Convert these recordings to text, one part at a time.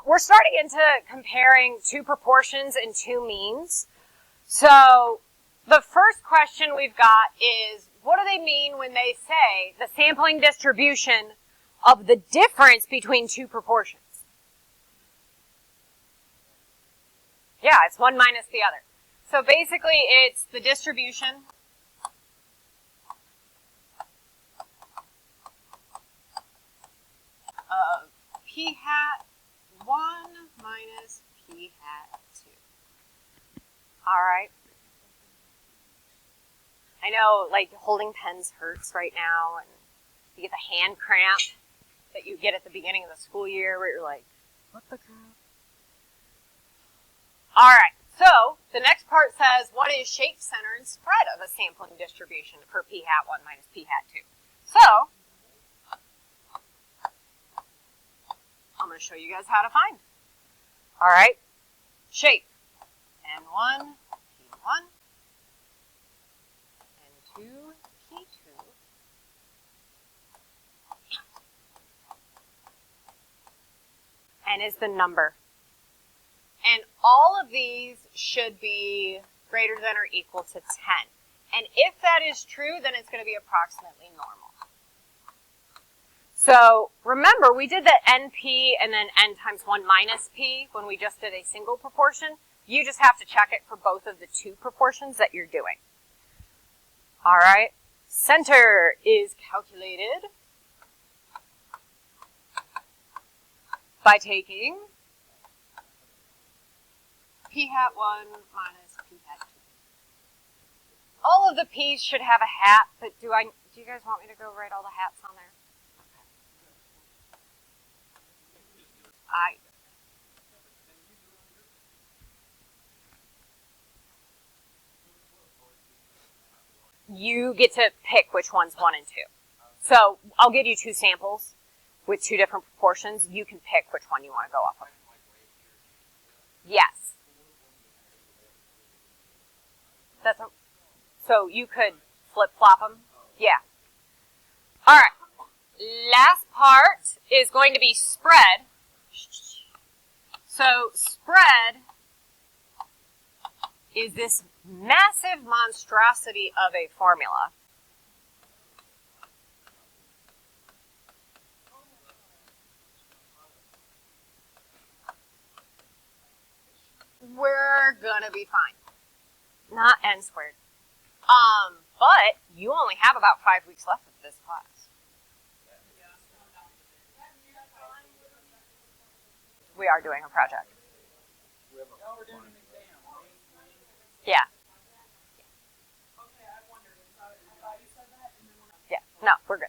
We're starting into comparing two proportions and two means. So the first question we've got is, what do they mean when they say the sampling distribution of the difference between two proportions? Yeah, it's one minus the other. So basically it's the distribution of p hat 1 minus p hat 2. All right. I know, like, holding pens hurts right now, and you get the hand cramp that you get at the beginning of the school year where you're like, what the crap? All right, so the next part says, what is shape, center, and spread of a sampling distribution for p hat 1 minus p hat 2? So I'm going to show you guys how to find. All right, shape, N1, P1, N2, P2, N is the number. And all of these should be greater than or equal to 10. And if that is true, then it's going to be approximately normal. So remember, we did the NP and then N times 1 minus P when we just did a single proportion. You just have to check it for both of the two proportions that you're doing. All right. Center is calculated by taking p hat 1 minus p hat 2. All of the p's should have a hat, but do you guys want me to go write all the hats on there? You get to pick which one's 1 and 2. So I'll give you two samples with two different proportions. You can pick which one you want to go off of. Yes. So you could flip-flop them? Yeah. All right. Last part is going to be spread. So spread is this massive monstrosity of a formula. We're gonna be fine. Not n squared. But you only have about 5 weeks left of this class. We are doing a project. Yeah. Yeah, no, we're good.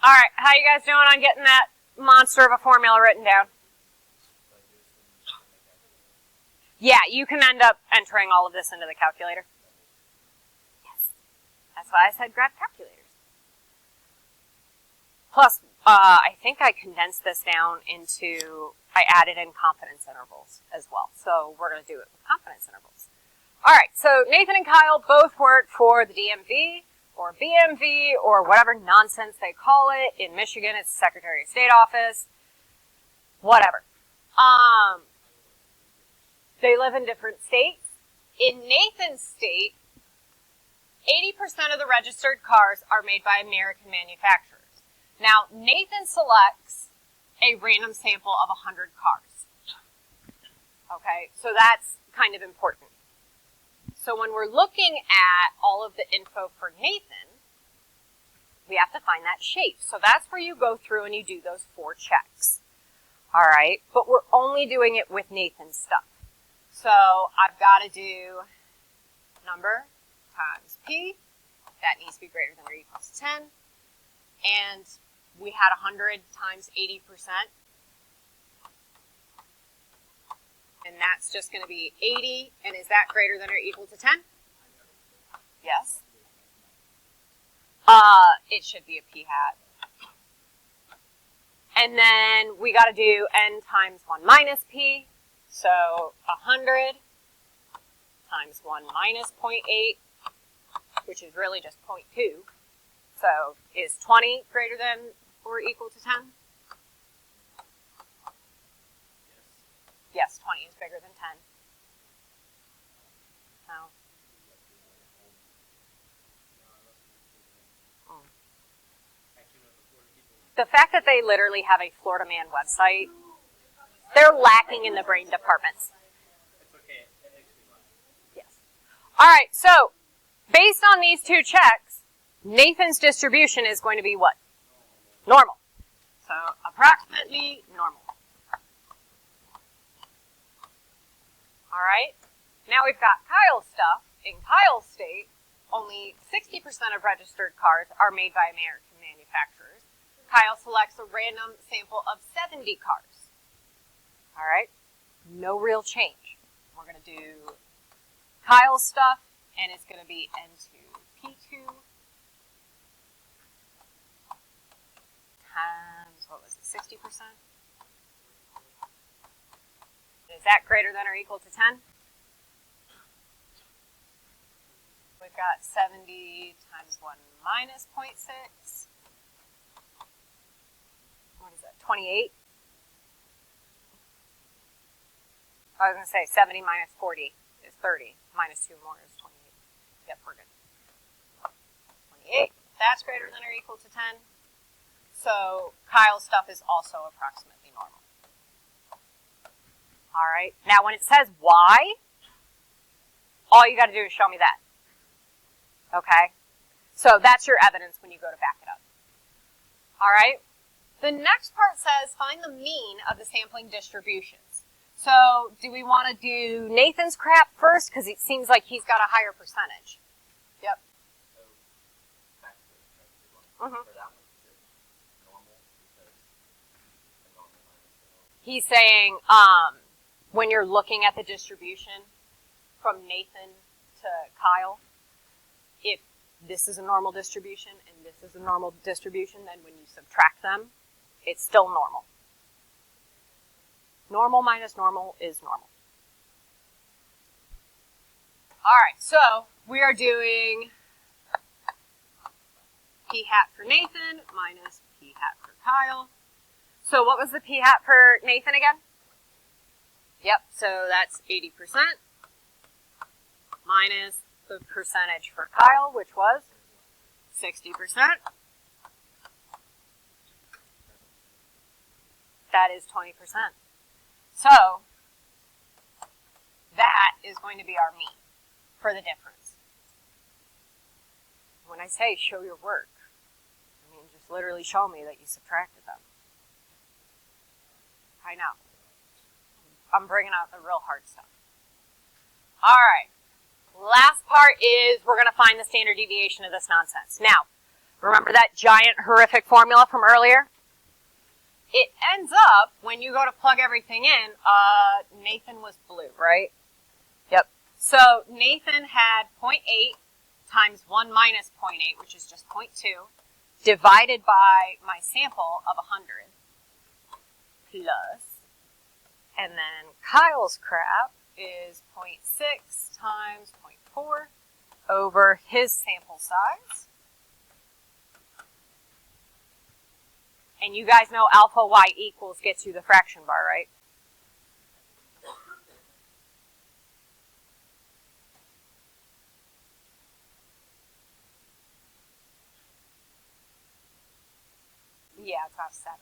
All right, how you guys doing on getting that monster of a formula written down? Yeah, you can end up entering all of this into the calculator. Yes. That's why I said grab calculators. Plus, I think I condensed this down into, I added in confidence intervals as well. So we're going to do it with confidence intervals. All right, so Nathan and Kyle both work for the DMV or BMV or whatever nonsense they call it. In Michigan, it's the Secretary of State office. Whatever. They live in different states. In Nathan's state, 80% of the registered cars are made by American manufacturers. Now, Nathan selects a random sample of 100 cars. Okay, so that's kind of important. So when we're looking at all of the info for Nathan, we have to find that shape. So that's where you go through and you do those 4 checks. All right, but we're only doing it with Nathan's stuff. So I've got to do number times P. That needs to be greater than or equal to 10. And we had 100 times 80%. And that's just going to be 80. And is that greater than or equal to 10? Yes. It should be a p hat. And then we got to do n times 1 minus p. So 100 times 1 minus 0.8, which is really just 0.2. So is 20 greater than or equal to 10? Yes, 20 is bigger than 10. No. The fact that they literally have a Florida Man website, they're lacking in the brain departments. It's okay. It makes me laugh. Yes. All right, so based on these two checks, Nathan's distribution is going to be what? Normal. So approximately normal. All right. Now we've got Kyle's stuff. In Kyle's state, only 60% of registered cars are made by American manufacturers. Kyle selects a random sample of 70 cars. All right. No real change. We're going to do Kyle's stuff, and it's going to be N2, P2 times, what was it, 60%? Is that greater than or equal to 10? We've got 70 times 1 minus 0.6. What is that, 28? I was going to say 70 minus 40 is 30. Minus 2 more is 28. Yep, we're good. 28. That's greater than or equal to 10. So Kyle's stuff is also approximately normal. All right. Now when it says Y, all you got to do is show me that. Okay? So that's your evidence when you go to back it up. All right? The next part says find the mean of the sampling distributions. So do we want to do Nathan's crap first? Because it seems like he's got a higher percentage. Yep. So, back to the Mm-hmm. For that one, is it normal? Because the normal minus the normal. He's saying when you're looking at the distribution from Nathan to Kyle, if this is a normal distribution and this is a normal distribution, then when you subtract them, it's still normal. Normal minus normal is normal. All right, so we are doing P hat for Nathan minus P hat for Kyle. So what was the P hat for Nathan again? Yep, so that's 80% minus the percentage for Kyle, which was 60%. That is 20%. So that is going to be our mean for the difference. When I say show your work, I mean just literally show me that you subtracted them. I know. I'm bringing out the real hard stuff. All right. Last part is we're going to find the standard deviation of this nonsense. Now, remember that giant horrific formula from earlier? It ends up, when you go to plug everything in, Nathan was blue, right? Yep. So Nathan had 0.8 times 1 minus 0.8, which is just 0.2, divided by my sample of 100, plus, and then Kyle's crap is 0.6 times 0.4 over his sample size. And you guys know alpha y equals gets you the fraction bar, right? Yeah, it's about 7.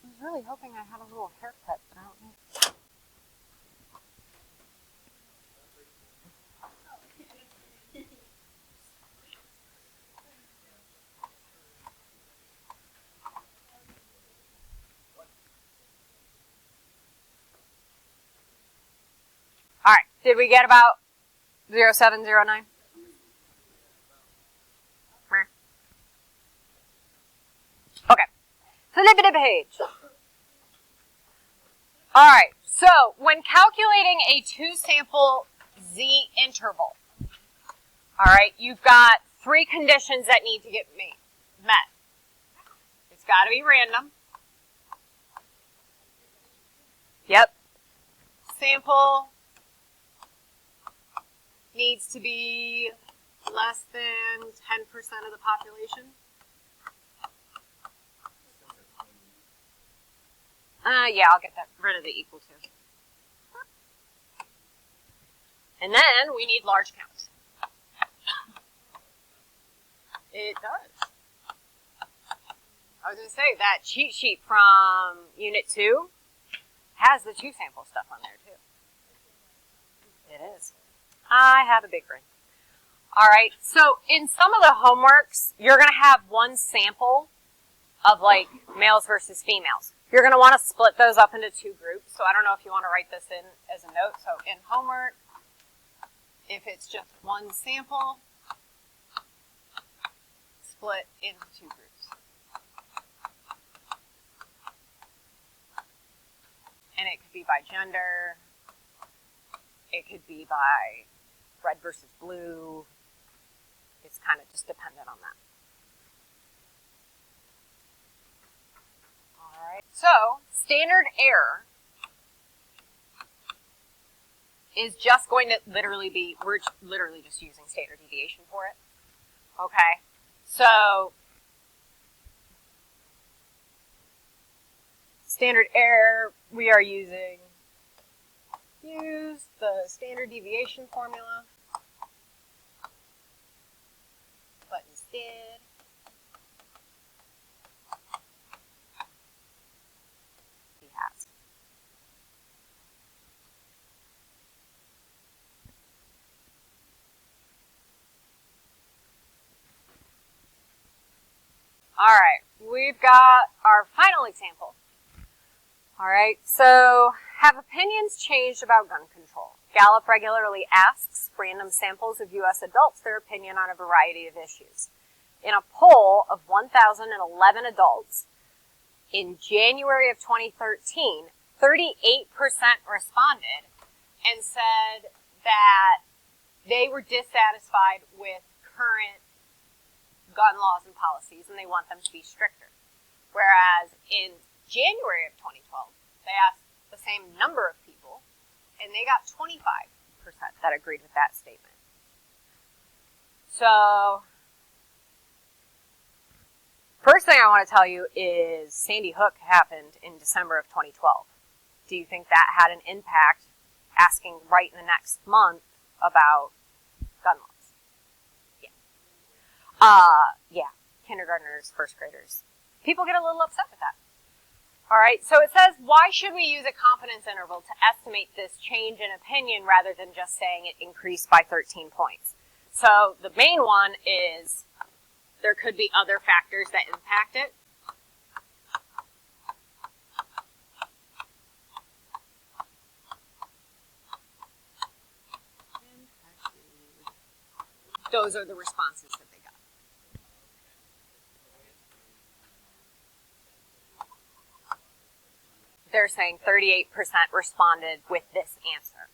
I was really hoping I had a little haircut, but I don't know. All right, did we get about 0709? Okay, flip the page. All right, so when calculating a two-sample Z interval, all right, you've got 3 conditions that need to get met. It's got to be random. Yep. Sample needs to be less than 10% of the population? Yeah, I'll get rid of the equal to. And then we need large count. It does. I was going to say, that cheat sheet from Unit 2 has the 2 sample stuff on there, too. It is. I have a big brain. All right, so in some of the homeworks, you're going to have one sample of, like, males versus females. You're going to want to split those up into 2 groups, so I don't know if you want to write this in as a note. So in homework, if it's just one sample, split into 2 groups. And it could be by gender, it could be by red versus blue. It's kind of just dependent on that. All right, so standard error is just going to literally be, we're literally just using standard deviation for it. Okay, so standard error, we are use the standard deviation formula, but instead he has. All right, we've got our final example. All right, so have opinions changed about gun control? Gallup regularly asks random samples of U.S. adults their opinion on a variety of issues. In a poll of 1,011 adults in January of 2013, 38% responded and said that they were dissatisfied with current gun laws and policies and they want them to be stricter. Whereas in January of 2012, they asked the same number of people, and they got 25% that agreed with that statement. So, first thing I want to tell you is Sandy Hook happened in December of 2012. Do you think that had an impact, asking right in the next month about gun laws? Yeah, kindergartners, first graders. People get a little upset with that. All right, so it says, why should we use a confidence interval to estimate this change in opinion rather than just saying it increased by 13 points? So the main one is there could be other factors that impact it. Those are the responses that they got. They're saying 38% responded with this answer.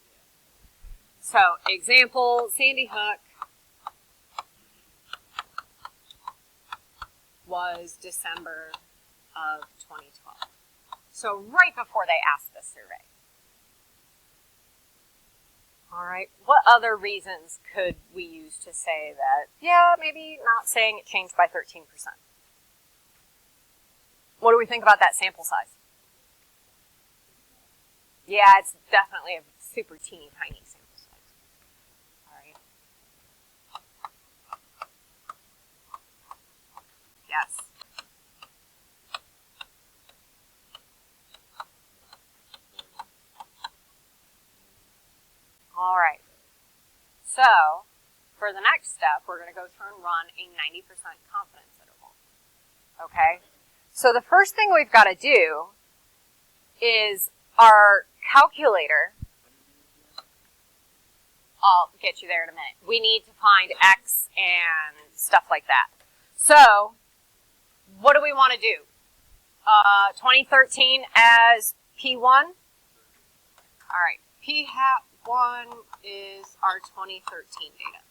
So, example, Sandy Hook was December of 2012. So, right before they asked the survey. All right, what other reasons could we use to say that, yeah, maybe not saying it changed by 13%? What do we think about that sample size? Yeah, it's definitely a super teeny tiny sample size. All right. Yes. All right. So, for the next step, we're going to go through and run a 90% confidence interval. Okay? So the first thing we've got to do is our calculator, I'll get you there in a minute. We need to find X and stuff like that. So, what do we want to do? 2013 as P1? All right, P1 is our 2013 data.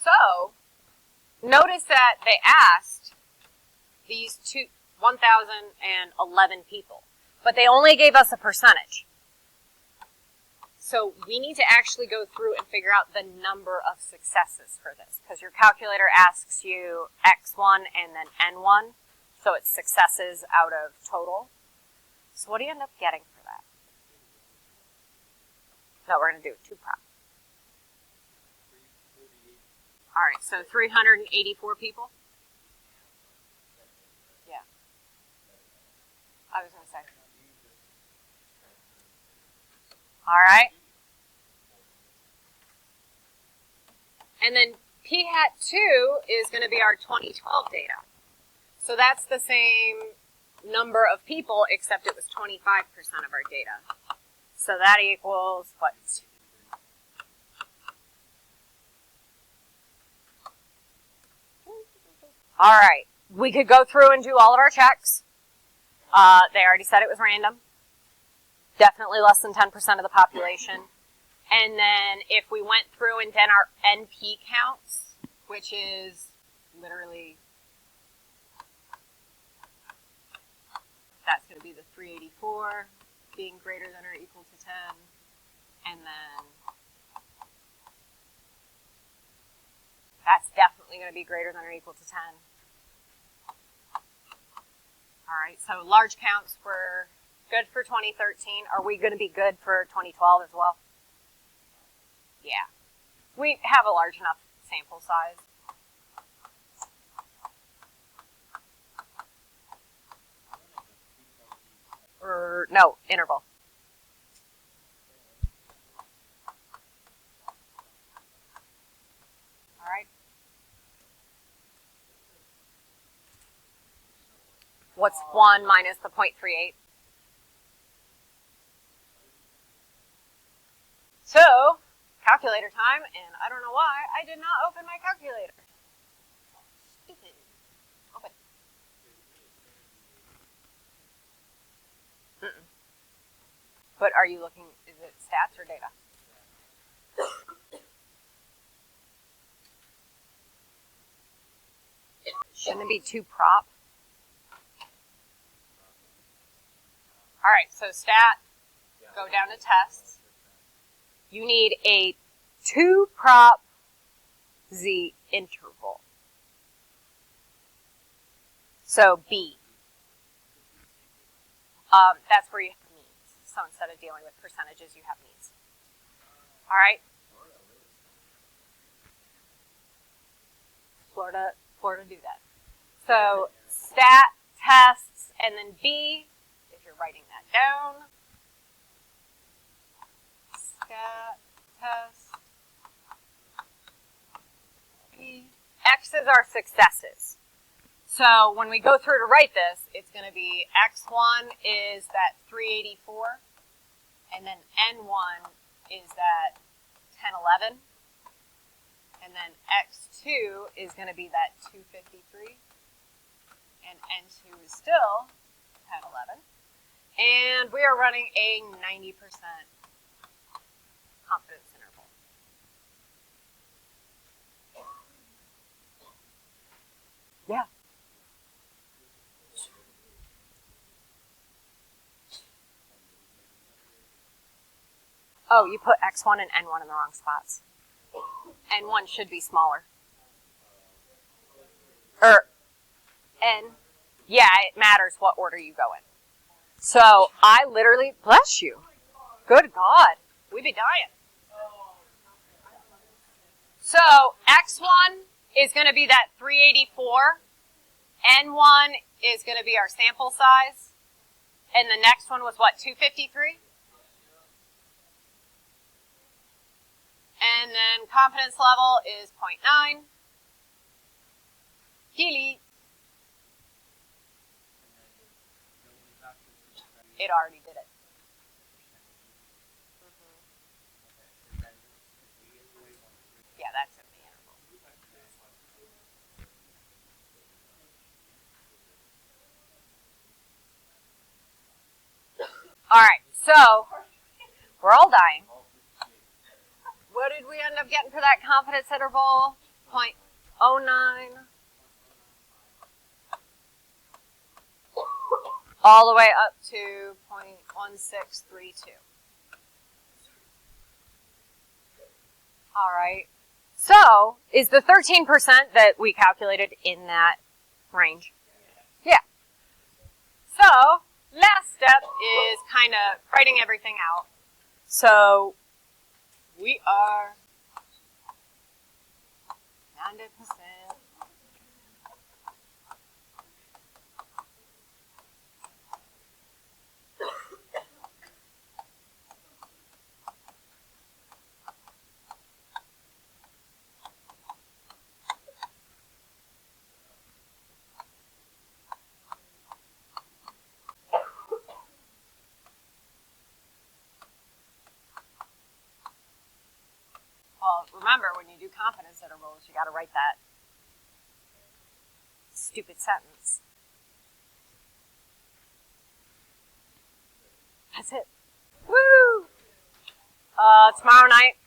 So, notice that they asked these 1,011 people, but they only gave us a percentage. So we need to actually go through and figure out the number of successes for this, because your calculator asks you x1 and then n1, so it's successes out of total. So what do you end up getting for that? No, we're going to do 2 prop. All right, so 384 people? Yeah. I was going to say. All right. And then p hat 2 is going to be our 2012 data. So that's the same number of people, except it was 25% of our data. So that equals what? All right. We could go through and do all of our checks. They already said it was random. Definitely less than 10% of the population. And then if we went through and did our NP counts, which is literally, that's going to be the 384 being greater than or equal to 10. And then that's definitely going to be greater than or equal to 10. All right, so large counts were good for 2013. Are we going to be good for 2012 as well? Yeah. We have a large enough sample size. Or, no, interval. All right. What's 1 minus the 0.38? So, calculator time, and I don't know why I did not open my calculator. Stupid. Open. Mm-mm. But are you looking, is it stats or data? Shouldn't it be 2 prop? All right, so stat, go down to tests. You need a 2 prop z interval. So B. That's where you have means. So instead of dealing with percentages, you have means. All right. Florida do that. So stat, tests, and then B, if you're writing that down. Stat, test, B. X is our successes. So when we go through to write this, it's going to be X1 is that 384, and then N1 is that 1011, and then X2 is going to be that 253, and N2 is still 1011, and we are running a 90% confidence interval. Yeah. Oh, you put X1 and N1 in the wrong spots. N1 should be smaller. N. Yeah, it matters what order you go in. So I literally, bless you. Good God, we be dying. So X1 is going to be that 384. N1 is going to be our sample size. And the next one was what, 253? And then confidence level is 0.9. Delete. It already did it. Yeah, that's in the interval. All right, so we're all dying. What did we end up getting for that confidence interval? 0.09. All the way up to 0.1632. All right. So, is the 13% that we calculated in that range? Yeah. So, last step is kind of writing everything out. So, we are 90%. Well, remember, when you do confidence intervals, you got to write that stupid sentence. That's it. Woo! Tomorrow night,